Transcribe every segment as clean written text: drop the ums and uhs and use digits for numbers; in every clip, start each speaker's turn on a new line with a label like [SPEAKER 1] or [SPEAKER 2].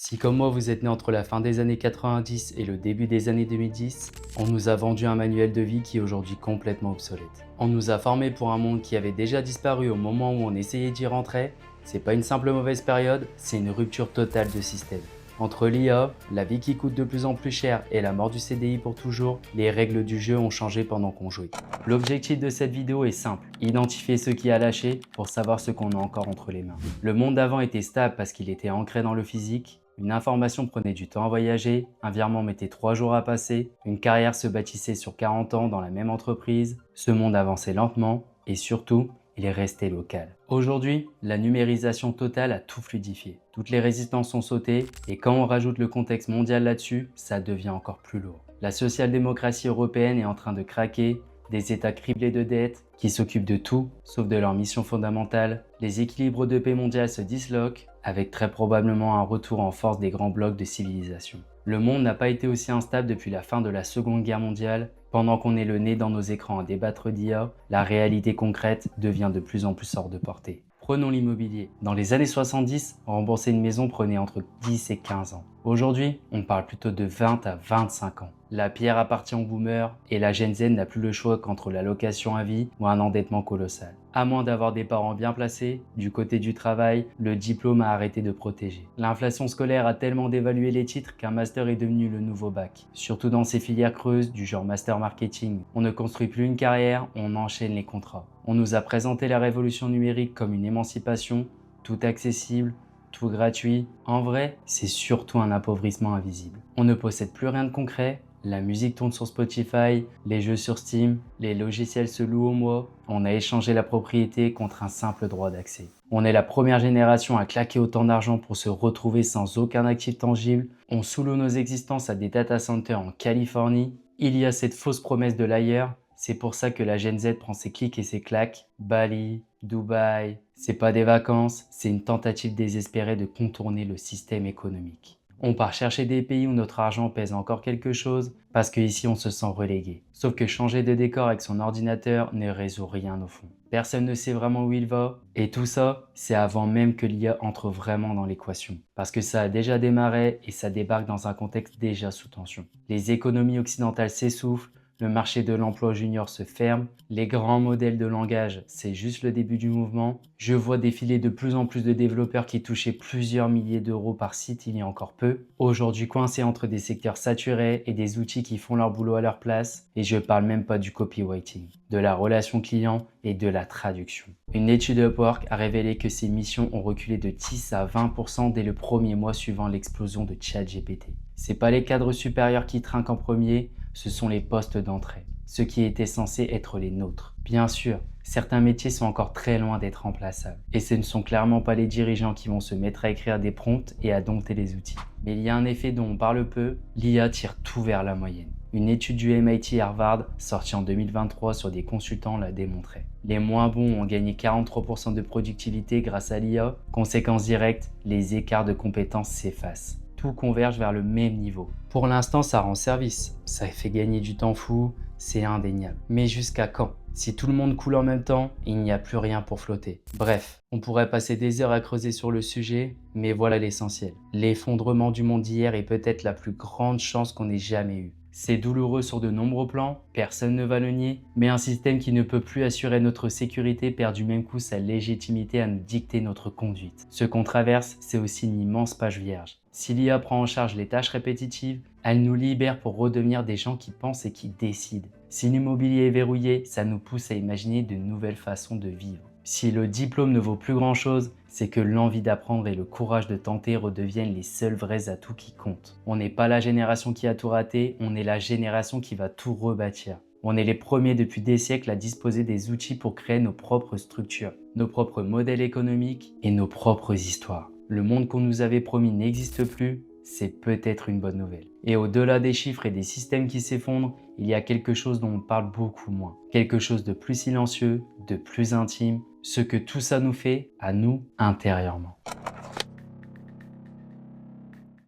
[SPEAKER 1] Si comme moi vous êtes né entre la fin des années 90 et le début des années 2010, on nous a vendu un manuel de vie qui est aujourd'hui complètement obsolète. On nous a formés pour un monde qui avait déjà disparu au moment où on essayait d'y rentrer. C'est pas une simple mauvaise période, c'est une rupture totale de système. Entre l'IA, la vie qui coûte de plus en plus cher et la mort du CDI pour toujours, les règles du jeu ont changé pendant qu'on jouait. L'objectif de cette vidéo est simple, identifier ce qui a lâché pour savoir ce qu'on a encore entre les mains. Le monde d'avant était stable parce qu'il était ancré dans le physique. Une information prenait du temps à voyager, un virement mettait 3 jours à passer, une carrière se bâtissait sur 40 ans dans la même entreprise, ce monde avançait lentement et surtout, il est resté local. Aujourd'hui, la numérisation totale a tout fluidifié. Toutes les résistances sont sautées et quand on rajoute le contexte mondial là-dessus, ça devient encore plus lourd. La social-démocratie européenne est en train de craquer, des États criblés de dettes qui s'occupent de tout sauf de leur mission fondamentale. Les équilibres de paix mondiale se disloquent avec très probablement un retour en force des grands blocs de civilisation. Le monde n'a pas été aussi instable depuis la fin de la Seconde Guerre mondiale. Pendant qu'on est le nez dans nos écrans à débattre d'IA, la réalité concrète devient de plus en plus hors de portée. Prenons l'immobilier. Dans les années 70, rembourser une maison prenait entre 10 et 15 ans. Aujourd'hui, on parle plutôt de 20 à 25 ans. La pierre appartient aux boomers et la Gen Z n'a plus le choix qu'entre la location à vie ou un endettement colossal. À moins d'avoir des parents bien placés, du côté du travail, le diplôme a arrêté de protéger. L'inflation scolaire a tellement dévalué les titres qu'un master est devenu le nouveau bac. Surtout dans ces filières creuses du genre master marketing. On ne construit plus une carrière, on enchaîne les contrats. On nous a présenté la révolution numérique comme une émancipation, tout accessible, tout gratuit. En vrai, c'est surtout un appauvrissement invisible. On ne possède plus rien de concret. La musique tourne sur Spotify, les jeux sur Steam, les logiciels se louent au mois. On a échangé la propriété contre un simple droit d'accès. On est la première génération à claquer autant d'argent pour se retrouver sans aucun actif tangible. On sous-loue nos existences à des data centers en Californie. Il y a cette fausse promesse de l'ailleurs. C'est pour ça que la Gen Z prend ses clics et ses claques. Bali, Dubaï, c'est pas des vacances, c'est une tentative désespérée de contourner le système économique. On part chercher des pays où notre argent pèse encore quelque chose parce qu'ici on se sent relégué. Sauf que changer de décor avec son ordinateur ne résout rien au fond. Personne ne sait vraiment où il va et tout ça, c'est avant même que l'IA entre vraiment dans l'équation. Parce que ça a déjà démarré et ça débarque dans un contexte déjà sous tension. Les économies occidentales s'essoufflent. Le marché de l'emploi junior se ferme, les grands modèles de langage, c'est juste le début du mouvement. Je vois défiler de plus en plus de développeurs qui touchaient plusieurs milliers d'euros par site il y a encore peu. Aujourd'hui coincés entre des secteurs saturés et des outils qui font leur boulot à leur place. Et je parle même pas du copywriting, de la relation client et de la traduction. Une étude de Upwork a révélé que ces missions ont reculé de 10 à 20% dès le premier mois suivant l'explosion de ChatGPT. C'est pas les cadres supérieurs qui trinquent en premier, ce sont les postes d'entrée, ceux qui étaient censés être les nôtres. Bien sûr, certains métiers sont encore très loin d'être remplaçables. Et ce ne sont clairement pas les dirigeants qui vont se mettre à écrire des prompts et à dompter les outils. Mais il y a un effet dont on parle peu, l'IA tire tout vers la moyenne. Une étude du MIT Harvard, sortie en 2023 sur des consultants, l'a démontré. Les moins bons ont gagné 43% de productivité grâce à l'IA. Conséquence directe, les écarts de compétences s'effacent. Tout converge vers le même niveau. Pour l'instant, ça rend service, ça fait gagner du temps fou, c'est indéniable. Mais jusqu'à quand? Si tout le monde coule en même temps, il n'y a plus rien pour flotter. Bref, on pourrait passer des heures à creuser sur le sujet, mais voilà l'essentiel. L'effondrement du monde d'hier est peut-être la plus grande chance qu'on ait jamais eue. C'est douloureux sur de nombreux plans, personne ne va le nier, mais un système qui ne peut plus assurer notre sécurité perd du même coup sa légitimité à nous dicter notre conduite. Ce qu'on traverse, c'est aussi une immense page vierge. Si l'IA prend en charge les tâches répétitives, elle nous libère pour redevenir des gens qui pensent et qui décident. Si l'immobilier est verrouillé, ça nous pousse à imaginer de nouvelles façons de vivre. Si le diplôme ne vaut plus grand-chose, c'est que l'envie d'apprendre et le courage de tenter redeviennent les seuls vrais atouts qui comptent. On n'est pas la génération qui a tout raté, on est la génération qui va tout rebâtir. On est les premiers depuis des siècles à disposer des outils pour créer nos propres structures, nos propres modèles économiques et nos propres histoires. Le monde qu'on nous avait promis n'existe plus, c'est peut-être une bonne nouvelle. Et au-delà des chiffres et des systèmes qui s'effondrent, il y a quelque chose dont on parle beaucoup moins. Quelque chose de plus silencieux, de plus intime, ce que tout ça nous fait à nous intérieurement.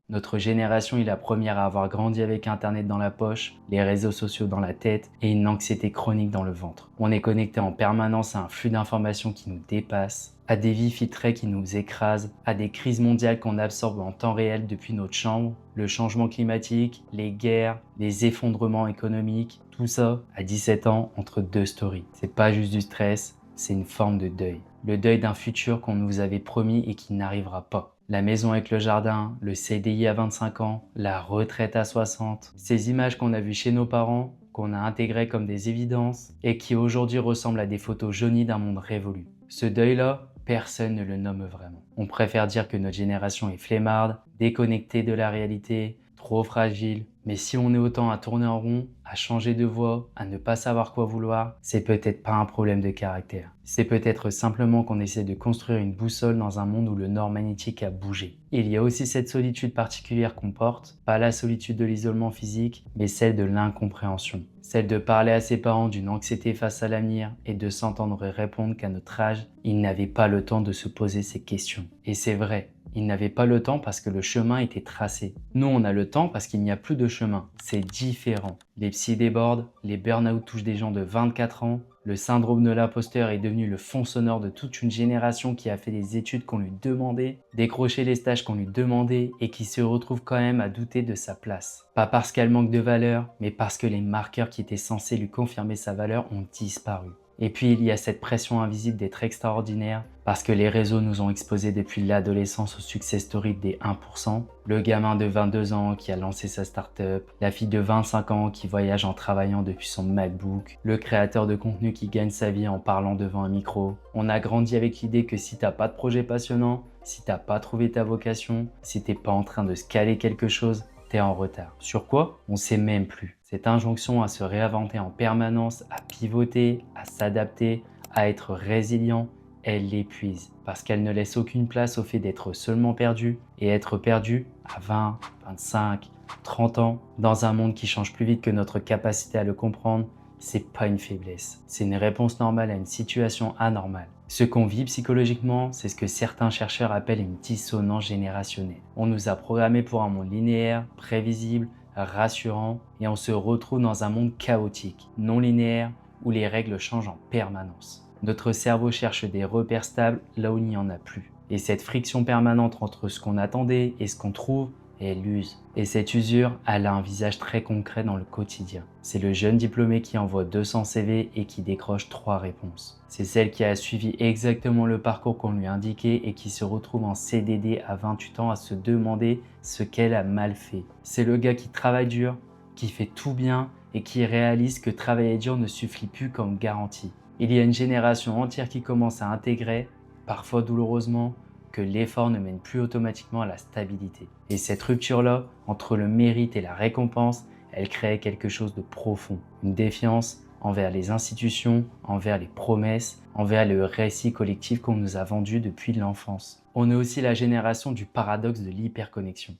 [SPEAKER 1] Notre génération est la première à avoir grandi avec Internet dans la poche, les réseaux sociaux dans la tête et une anxiété chronique dans le ventre. On est connecté en permanence à un flux d'informations qui nous dépasse, à des vies filtrées qui nous écrasent, à des crises mondiales qu'on absorbe en temps réel depuis notre chambre, le changement climatique, les guerres, les effondrements économiques, tout ça à 17 ans entre deux stories. C'est pas juste du stress, c'est une forme de deuil. Le deuil d'un futur qu'on nous avait promis et qui n'arrivera pas. La maison avec le jardin, le CDI à 25 ans, la retraite à 60. Ces images qu'on a vues chez nos parents, qu'on a intégrées comme des évidences et qui aujourd'hui ressemblent à des photos jaunies d'un monde révolu. Ce deuil-là, personne ne le nomme vraiment. On préfère dire que notre génération est flemmarde, déconnectée de la réalité, trop fragile. Mais si on est autant à tourner en rond, à changer de voie, à ne pas savoir quoi vouloir, c'est peut-être pas un problème de caractère. C'est peut-être simplement qu'on essaie de construire une boussole dans un monde où le nord magnétique a bougé. Il y a aussi cette solitude particulière qu'on porte, pas la solitude de l'isolement physique, mais celle de l'incompréhension. Celle de parler à ses parents d'une anxiété face à l'avenir et de s'entendre répondre qu'à notre âge, ils n'avaient pas le temps de se poser ces questions. Et c'est vrai. Ils n'avaient pas le temps parce que le chemin était tracé. Nous, on a le temps parce qu'il n'y a plus de chemin. C'est différent. Les psys débordent, les burn-out touchent des gens de 24 ans, le syndrome de l'imposteur est devenu le fond sonore de toute une génération qui a fait les études qu'on lui demandait, décroché les stages qu'on lui demandait et qui se retrouve quand même à douter de sa place. Pas parce qu'elle manque de valeur, mais parce que les marqueurs qui étaient censés lui confirmer sa valeur ont disparu. Et puis il y a cette pression invisible d'être extraordinaire parce que les réseaux nous ont exposés depuis l'adolescence au success story des 1%. Le gamin de 22 ans qui a lancé sa start-up, la fille de 25 ans qui voyage en travaillant depuis son MacBook, le créateur de contenu qui gagne sa vie en parlant devant un micro. On a grandi avec l'idée que si t'as pas de projet passionnant, si t'as pas trouvé ta vocation, si t'es pas en train de scaler quelque chose, t'es en retard. Sur quoi? On sait même plus. Cette injonction à se réinventer en permanence, à pivoter, à s'adapter, à être résilient, elle l'épuise parce qu'elle ne laisse aucune place au fait d'être seulement perdu et être perdu à 20, 25, 30 ans dans un monde qui change plus vite que notre capacité à le comprendre. C'est pas une faiblesse, c'est une réponse normale à une situation anormale. Ce qu'on vit psychologiquement, c'est ce que certains chercheurs appellent une dissonance générationnelle. On nous a programmés pour un monde linéaire, prévisible, rassurant, et on se retrouve dans un monde chaotique, non linéaire, où les règles changent en permanence. Notre cerveau cherche des repères stables là où il n'y en a plus. Et cette friction permanente entre ce qu'on attendait et ce qu'on trouve, elle use. Et cette usure, elle a un visage très concret dans le quotidien. C'est le jeune diplômé qui envoie 200 CV et qui décroche 3 réponses. C'est celle qui a suivi exactement le parcours qu'on lui indiquait et qui se retrouve en CDD à 28 ans à se demander ce qu'elle a mal fait. C'est le gars qui travaille dur, qui fait tout bien et qui réalise que travailler dur ne suffit plus comme garantie. Il y a une génération entière qui commence à intégrer, parfois douloureusement, que l'effort ne mène plus automatiquement à la stabilité. Et cette rupture-là, entre le mérite et la récompense, elle crée quelque chose de profond. Une défiance envers les institutions, envers les promesses, envers le récit collectif qu'on nous a vendu depuis l'enfance. On est aussi la génération du paradoxe de l'hyperconnexion.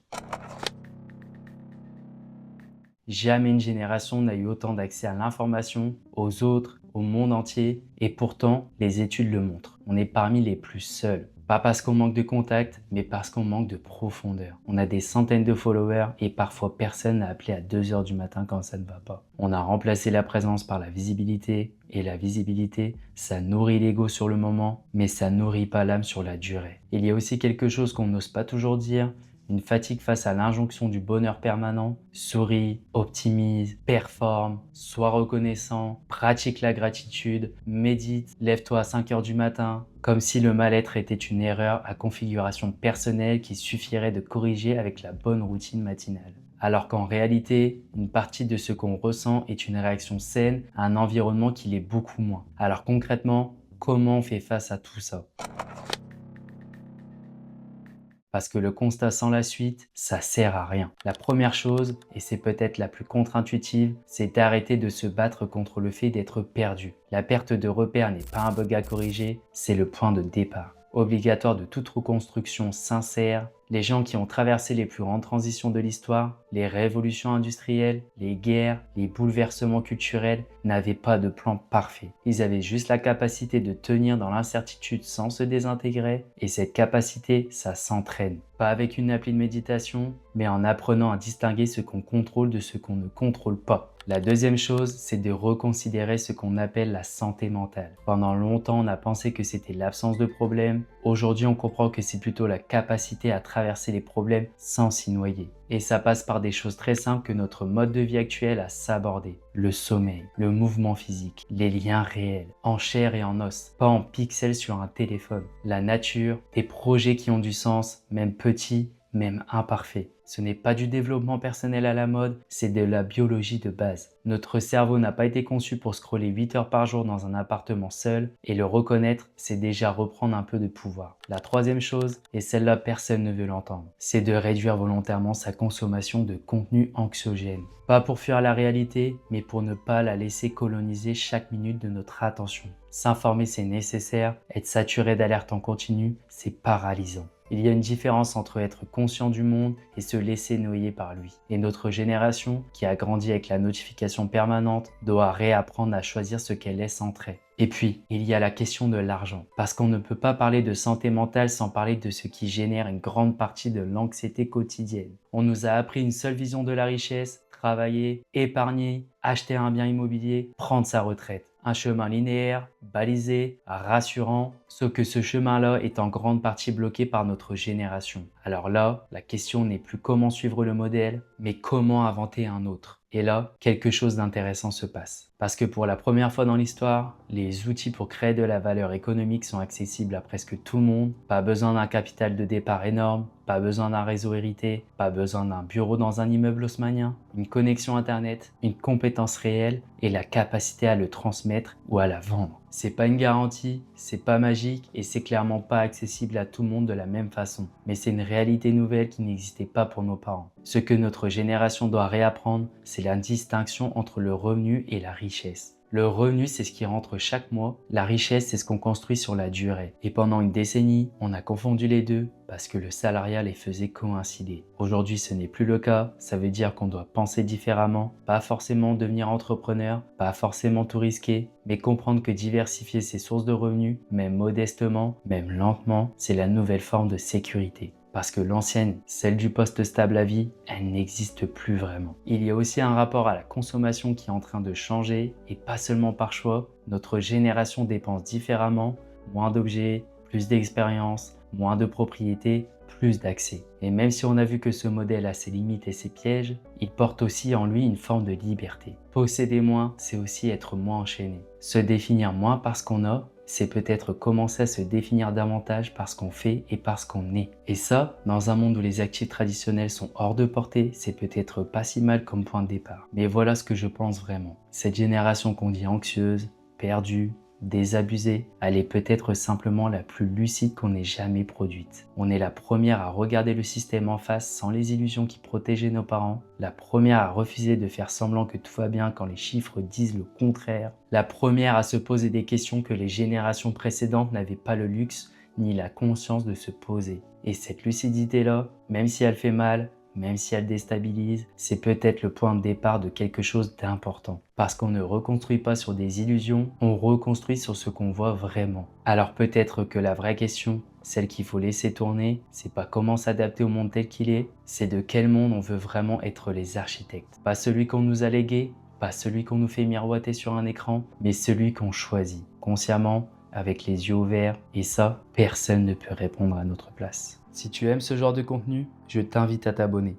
[SPEAKER 1] Jamais une génération n'a eu autant d'accès à l'information, aux autres, au monde entier, et pourtant, les études le montrent. On est parmi les plus seuls. Pas parce qu'on manque de contact, mais parce qu'on manque de profondeur. On a des centaines de followers et parfois personne n'a appelé à 2 h du matin quand ça ne va pas. On a remplacé la présence par la visibilité, et la visibilité, ça nourrit l'ego sur le moment, mais ça nourrit pas l'âme sur la durée. Il y a aussi quelque chose qu'on n'ose pas toujours dire, une fatigue face à l'injonction du bonheur permanent. Souris, optimise, performe, sois reconnaissant, pratique la gratitude, médite, lève-toi à 5 h du matin, comme si le mal-être était une erreur à configuration personnelle qui suffirait de corriger avec la bonne routine matinale. Alors qu'en réalité, une partie de ce qu'on ressent est une réaction saine à un environnement qui l'est beaucoup moins. Alors concrètement, comment on fait face à tout ça ? Parce que le constat sans la suite, ça sert à rien. La première chose, et c'est peut-être la plus contre-intuitive, c'est d'arrêter de se battre contre le fait d'être perdu. La perte de repère n'est pas un bug à corriger, c'est le point de départ. Obligatoire de toute reconstruction sincère, les gens qui ont traversé les plus grandes transitions de l'histoire, les révolutions industrielles, les guerres, les bouleversements culturels, n'avaient pas de plan parfait. Ils avaient juste la capacité de tenir dans l'incertitude sans se désintégrer, et cette capacité, ça s'entraîne. Pas avec une appli de méditation, mais en apprenant à distinguer ce qu'on contrôle de ce qu'on ne contrôle pas. La deuxième chose, c'est de reconsidérer ce qu'on appelle la santé mentale. Pendant longtemps, on a pensé que c'était l'absence de problèmes. Aujourd'hui, on comprend que c'est plutôt la capacité à traverser les problèmes sans s'y noyer. Et ça passe par des choses très simples que notre mode de vie actuel a s'aborder. Le sommeil, le mouvement physique, les liens réels, en chair et en os, pas en pixels sur un téléphone. La nature, des projets qui ont du sens, même petits, même imparfaits. Ce n'est pas du développement personnel à la mode, c'est de la biologie de base. Notre cerveau n'a pas été conçu pour scroller 8 heures par jour dans un appartement seul, et le reconnaître, c'est déjà reprendre un peu de pouvoir. La troisième chose, et celle-là personne ne veut l'entendre, c'est de réduire volontairement sa consommation de contenu anxiogène. Pas pour fuir la réalité, mais pour ne pas la laisser coloniser chaque minute de notre attention. S'informer, c'est nécessaire, être saturé d'alerte en continu, c'est paralysant. Il y a une différence entre être conscient du monde et se laisser noyer par lui. Et notre génération, qui a grandi avec la notification permanente, doit réapprendre à choisir ce qu'elle laisse entrer. Et puis, il y a la question de l'argent. Parce qu'on ne peut pas parler de santé mentale sans parler de ce qui génère une grande partie de l'anxiété quotidienne. On nous a appris une seule vision de la richesse, travailler, épargner, acheter un bien immobilier, prendre sa retraite. Un chemin linéaire, balisé, rassurant, sauf que ce chemin-là est en grande partie bloqué par notre génération. Alors là, la question n'est plus comment suivre le modèle, mais comment inventer un autre. Et là, quelque chose d'intéressant se passe. Parce que pour la première fois dans l'histoire, les outils pour créer de la valeur économique sont accessibles à presque tout le monde. Pas besoin d'un capital de départ énorme, pas besoin d'un réseau hérité, pas besoin d'un bureau dans un immeuble haussmannien, une connexion internet, une compétence réelle et la capacité à le transmettre ou à la vendre. C'est pas une garantie, c'est pas magique et c'est clairement pas accessible à tout le monde de la même façon. Mais c'est une réalité nouvelle qui n'existait pas pour nos parents. Ce que notre génération doit réapprendre, c'est la distinction entre le revenu et la richesse. Le revenu, c'est ce qui rentre chaque mois. La richesse, c'est ce qu'on construit sur la durée. Et pendant une décennie, on a confondu les deux parce que le salariat les faisait coïncider. Aujourd'hui, ce n'est plus le cas. Ça veut dire qu'on doit penser différemment, pas forcément devenir entrepreneur, pas forcément tout risquer, mais comprendre que diversifier ses sources de revenus, même modestement, même lentement, c'est la nouvelle forme de sécurité. Parce que l'ancienne, celle du poste stable à vie, elle n'existe plus vraiment. Il y a aussi un rapport à la consommation qui est en train de changer, et pas seulement par choix. Notre génération dépense différemment, moins d'objets, plus d'expérience, moins de propriété, plus d'accès. Et même si on a vu que ce modèle a ses limites et ses pièges, il porte aussi en lui une forme de liberté. Posséder moins, c'est aussi être moins enchaîné. Se définir moins parce qu'on a, c'est peut-être commencer à se définir davantage par ce qu'on fait et par ce qu'on est. Et ça, dans un monde où les actifs traditionnels sont hors de portée, c'est peut-être pas si mal comme point de départ. Mais voilà ce que je pense vraiment. Cette génération qu'on dit anxieuse, perdue, désabusée, elle est peut-être simplement la plus lucide qu'on ait jamais produite. On est la première à regarder le système en face sans les illusions qui protégeaient nos parents, la première à refuser de faire semblant que tout va bien quand les chiffres disent le contraire, la première à se poser des questions que les générations précédentes n'avaient pas le luxe ni la conscience de se poser. Et cette lucidité-là, même si elle fait mal, même si elle déstabilise, c'est peut-être le point de départ de quelque chose d'important. Parce qu'on ne reconstruit pas sur des illusions, on reconstruit sur ce qu'on voit vraiment. Alors peut-être que la vraie question, celle qu'il faut laisser tourner, c'est pas comment s'adapter au monde tel qu'il est, c'est de quel monde on veut vraiment être les architectes. Pas celui qu'on nous a légué, pas celui qu'on nous fait miroiter sur un écran, mais celui qu'on choisit, consciemment, avec les yeux ouverts. Et ça, personne ne peut répondre à notre place. Si tu aimes ce genre de contenu, je t'invite à t'abonner.